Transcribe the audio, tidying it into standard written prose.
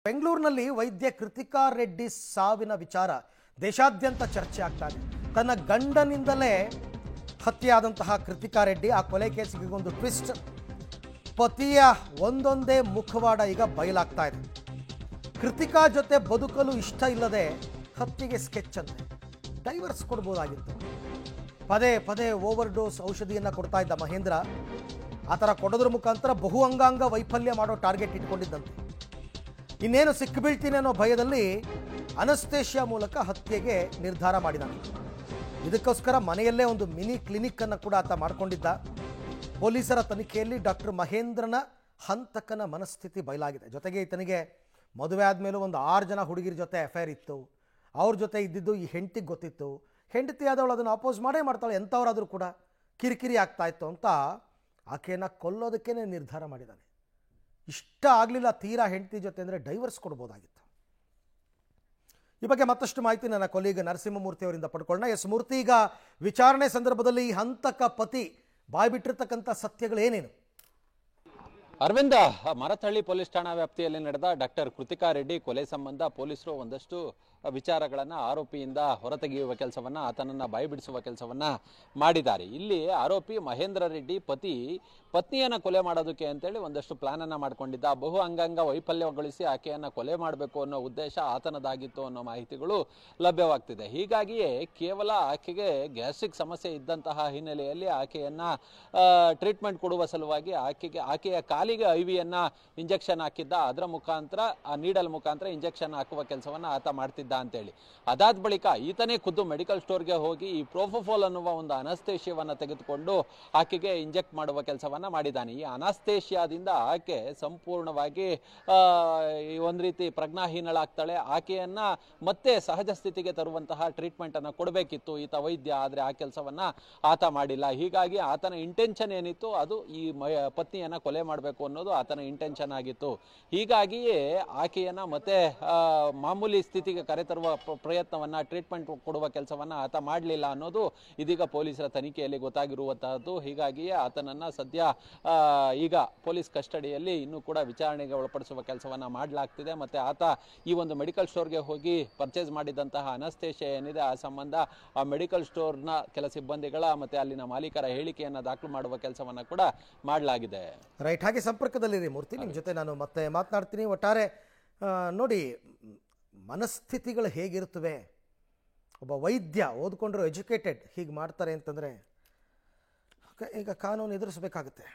ಬೆಂಗಳೂರಿನಲ್ಲಿ ವೈದ್ಯ ಕೃತಿಕಾ ರೆಡ್ಡಿ ಸಾವಿನ ವಿಚಾರ ದೇಶಾದ್ಯಂತ ಚರ್ಚೆ ಆಗ್ತಾ ಇದೆ. ತನ್ನ ಗಂಡನಿಂದಲೇ ಹತ್ಯೆಯಾದಂತಹ ಕೃತಿಕಾ ರೆಡ್ಡಿ ಆ ಕೊಲೆ ಕೇಸಿಗೆ ಒಂದು ಟ್ವಿಸ್ಟ್. ಪತಿಯ ಒಂದೊಂದೇ ಮುಖವಾಡ ಈಗ ಬಯಲಾಗ್ತಾ ಇದೆ. ಕೃತಿಕಾ ಜೊತೆ ಬದುಕಲು ಇಷ್ಟ ಇಲ್ಲದೆ ಹತ್ಯೆಗೆ ಸ್ಕೆಚ್ ಅಂತೆ. ಡೈವರ್ಸ್ ಕೊಡ್ಬೋದಾಗಿತ್ತು. ಪದೇ ಪದೇ ಓವರ್ ಡೋಸ್ ಔಷಧಿಯನ್ನು ಕೊಡ್ತಾ ಇದ್ದ ಮಹೇಂದ್ರ ಆ ಥರ ಕೊಡೋದ್ರ ಮುಖಾಂತರ ಬಹು ಅಂಗಾಂಗ ವೈಫಲ್ಯ ಮಾಡೋ ಟಾರ್ಗೆಟ್ ಇಟ್ಕೊಂಡಿದ್ದಂತೆ. ಇನ್ನೇನು ಸಿಕ್ಕಿಬೀಳ್ತೀನಿ ಅನ್ನೋ ಭಯದಲ್ಲಿ ಅನಸ್ತೇಷಿಯಾ ಮೂಲಕ ಹತ್ಯೆಗೆ ನಿರ್ಧಾರ ಮಾಡಿದ್ದಾನೆ. ಇದಕ್ಕೋಸ್ಕರ ಮನೆಯಲ್ಲೇ ಒಂದು ಮಿನಿ ಕ್ಲಿನಿಕ್ಕನ್ನು ಕೂಡ ಆತ ಮಾಡಿಕೊಂಡಿದ್ದ. ಪೊಲೀಸರ ತನಿಖೆಯಲ್ಲಿ ಡಾಕ್ಟರ್ ಮಹೇಂದ್ರನ ಹಂತಕನ ಮನಸ್ಥಿತಿ ಬಯಲಾಗಿದೆ. ಜೊತೆಗೆ ಈತನಿಗೆ ಮದುವೆ ಆದಮೇಲೂ ಒಂದು 6 ಜನ ಹುಡುಗಿರ ಜೊತೆ ಅಫೇರ್ ಇತ್ತು. ಅವ್ರ ಜೊತೆ ಇದ್ದಿದ್ದು ಈ ಹೆಂಡತಿಗೆ ಗೊತ್ತಿತ್ತು. ಹೆಂಡತಿ ಆದವಳು ಅದನ್ನು ಅಪೋಸ್ ಮಾಡೇ ಮಾಡ್ತಾಳೆ. ಎಂಥವರಾದರೂ ಕೂಡ ಕಿರಿಕಿರಿ ಆಗ್ತಾ ಇತ್ತು ಅಂತ ಆಕೆಯನ್ನು ಕೊಲ್ಲೋದಕ್ಕೇ ನಿರ್ಧಾರ ಮಾಡಿದ್ದಾನೆ. ಇಷ್ಟ ಆಗಲಿಲ್ಲ ತೀರಾ ಹೆಂಡತಿ ಜೊತೆ ಅಂದರೆ ಡೈವರ್ಸ್ ಕೊಡ್ಬೋದಾಗಿತ್ತು. ಈ ಬಗ್ಗೆ ಮತ್ತಷ್ಟು ಮಾಹಿತಿ ನನ್ನ ಕೊಲೀಗ ನರಸಿಂಹಮೂರ್ತಿ ಅವರಿಂದ ಪಡ್ಕೊಳ್ಳೋಣ. ಎಸ್ ಮೂರ್ತಿ, ಈಗ ವಿಚಾರಣೆ ಸಂದರ್ಭದಲ್ಲಿ ಈ ಹಂತಕ ಪತಿ ಬಾಯ್ಬಿಟ್ಟಿರ್ತಕ್ಕಂಥ ಸತ್ಯಗಳೇನೇನು? ಅರವಿಂದ, ಮರತಹಳ್ಳಿ ಪೊಲೀಸ್ ಠಾಣಾ ವ್ಯಾಪ್ತಿಯಲ್ಲಿ ನಡೆದ ಡಾಕ್ಟರ್ ಕೃತಿಕಾ ರೆಡ್ಡಿ ಕೊಲೆ ಸಂಬಂಧ ಪೊಲೀಸರು ಒಂದಷ್ಟು ವಿಚಾರಗಳನ್ನು ಆರೋಪಿಯಿಂದ ಹೊರತೆಗೆಯುವ ಕೆಲಸವನ್ನು, ಆತನನ್ನು ಬಾಯ್ಬಿಡಿಸುವ ಕೆಲಸವನ್ನು ಮಾಡಿದ್ದಾರೆ. ಇಲ್ಲಿ ಆರೋಪಿ ಮಹೇಂದ್ರ ರೆಡ್ಡಿ ಪತ್ನಿಯನ್ನು ಕೊಲೆ ಮಾಡೋದಕ್ಕೆ ಅಂತೇಳಿ ಒಂದಷ್ಟು ಪ್ಲಾನನ್ನು ಮಾಡಿಕೊಂಡಿದ್ದ. ಬಹು ಅಂಗಾಂಗ ವೈಫಲ್ಯಗೊಳಿಸಿ ಆಕೆಯನ್ನು ಕೊಲೆ ಮಾಡಬೇಕು ಅನ್ನೋ ಉದ್ದೇಶ ಆತನದಾಗಿತ್ತು ಅನ್ನೋ ಮಾಹಿತಿಗಳು ಲಭ್ಯವಾಗ್ತಿದೆ. ಹೀಗಾಗಿಯೇ ಕೇವಲ ಆಕೆಗೆ ಗ್ಯಾಸ್ಟ್ರಿಕ್ ಸಮಸ್ಯೆ ಇದ್ದಂತಹ ಹಿನ್ನೆಲೆಯಲ್ಲಿ ಆಕೆಯನ್ನು ಟ್ರೀಟ್ಮೆಂಟ್ ಕೊಡುವ ಸಲುವಾಗಿ ಆಕೆಯ ಕಾಲಿಗೆ ಐವಿಯನ್ನು ಇಂಜೆಕ್ಷನ್ ಹಾಕಿದ್ದ. ಅದರ ಮುಖಾಂತರ ಆ ನೀಡಲ್ ಮುಖಾಂತರ ಇಂಜೆಕ್ಷನ್ ಹಾಕುವ ಕೆಲಸವನ್ನು ಆತ ಮಾಡ್ತಿದ್ದ ಅಂತೇಳಿ. ಅದಾದ ಬಳಿಕ ಈತನೇ ಖುದ್ದು ಮೆಡಿಕಲ್ ಸ್ಟೋರ್ಗೆ ಹೋಗಿ ಈ ಪ್ರೋಫೋಫಾಲ್ ಅನ್ನುವ ಒಂದು ಅನಸ್ತೇಷಿಯಾವನ್ನು ತೆಗೆದುಕೊಂಡು ಆಕೆಗೆ ಇಂಜೆಕ್ಟ್ ಮಾಡುವ ಕೆಲಸವನ್ನು ಮಾಡಿದ್ದಾನೆ. ಈ ಅನಸ್ತೇಷಿಯಾದಿಂದ ಆಕೆ ಸಂಪೂರ್ಣವಾಗಿ ಒಂದು ರೀತಿ ಪ್ರಜ್ಞಾಹೀನಳಾಗ್ತಾಳೆ. ಆಕೆಯನ್ನ ಮತ್ತೆ ಸಹಜ ಸ್ಥಿತಿಗೆ ತರುವಂತಹ ಟ್ರೀಟ್ಮೆಂಟ್ ಅನ್ನು ಕೊಡಬೇಕಿತ್ತು ಈತ ವೈದ್ಯ. ಆದರೆ ಆ ಕೆಲಸವನ್ನ ಆತ ಮಾಡಿಲ್ಲ. ಹೀಗಾಗಿ ಆತನ ಇಂಟೆನ್ಷನ್ ಏನಿತ್ತು ಅದು ಈ ಪತ್ನಿಯನ್ನ ಕೊಲೆ ಮಾಡಬೇಕು ಅನ್ನೋದು ಆತನ ಇಂಟೆನ್ಷನ್ ಆಗಿತ್ತು. ಹೀಗಾಗಿಯೇ ಆಕೆಯನ್ನ ಮತ್ತೆ ಮಾಮೂಲಿ ಸ್ಥಿತಿಗೆ ಕರೆತರುವ ಪ್ರಯತ್ನವನ್ನ, ಟ್ರೀಟ್ಮೆಂಟ್ ಕೊಡುವ ಕೆಲಸವನ್ನ ಆತ ಮಾಡಲಿಲ್ಲ ಅನ್ನೋದು ಇದೀಗ ಪೊಲೀಸರ ತನಿಖೆಯಲ್ಲಿ ಗೊತ್ತಾಗಿರುವಂತಹದ್ದು. ಹೀಗಾಗಿಯೇ ಆತನನ್ನ ಸದ್ಯ ಈಗ ಪೊಲೀಸ್ ಕಸ್ಟಡಿಯಲ್ಲಿ ಇನ್ನೂ ಕೂಡ ವಿಚಾರಣೆಗೆ ಒಳಪಡಿಸುವ ಕೆಲಸವನ್ನ ಮಾಡಲಾಗ್ತಿದೆ. ಮತ್ತೆ ಆತ ಈ ಒಂದು ಮೆಡಿಕಲ್ ಸ್ಟೋರ್ಗೆ ಹೋಗಿ ಪರ್ಚೇಸ್ ಮಾಡಿದಂತಹ ಅನಸ್ತೇಷಿಯಾ ಏನಿದೆ ಆ ಸಂಬಂಧ ಆ ಮೆಡಿಕಲ್ ಸ್ಟೋರ್ನ ಕೆಲ ಸಿಬ್ಬಂದಿಗಳ ಮತ್ತೆ ಅಲ್ಲಿನ ಮಾಲೀಕರ ಹೇಳಿಕೆಯನ್ನು ದಾಖಲು ಮಾಡುವ ಕೆಲಸವನ್ನ ಕೂಡ ಮಾಡಲಾಗಿದೆ. ರೈಟ್, ಹಾಗೆ ಸಂಪರ್ಕದಲ್ಲಿರಿ ಮೂರ್ತಿ, ನಿಮ್ಮ ಜೊತೆ ನಾನು ಮತ್ತೆ ಮಾತನಾಡ್ತೀನಿ. ಒಟ್ಟಾರೆ ನೋಡಿ, ಮನಸ್ಥಿತಿಗಳು ಹೇಗಿರ್ತವೆ, ಒಬ್ಬ ವೈದ್ಯ ಓದ್ಕೊಂಡ್ರು, ಎಜುಕೇಟೆಡ್, ಹೀಗೆ ಮಾಡ್ತಾರೆ ಅಂತಂದರೆ ಈಗ ಕಾನೂನು ಎದುರಿಸಬೇಕಾಗುತ್ತೆ.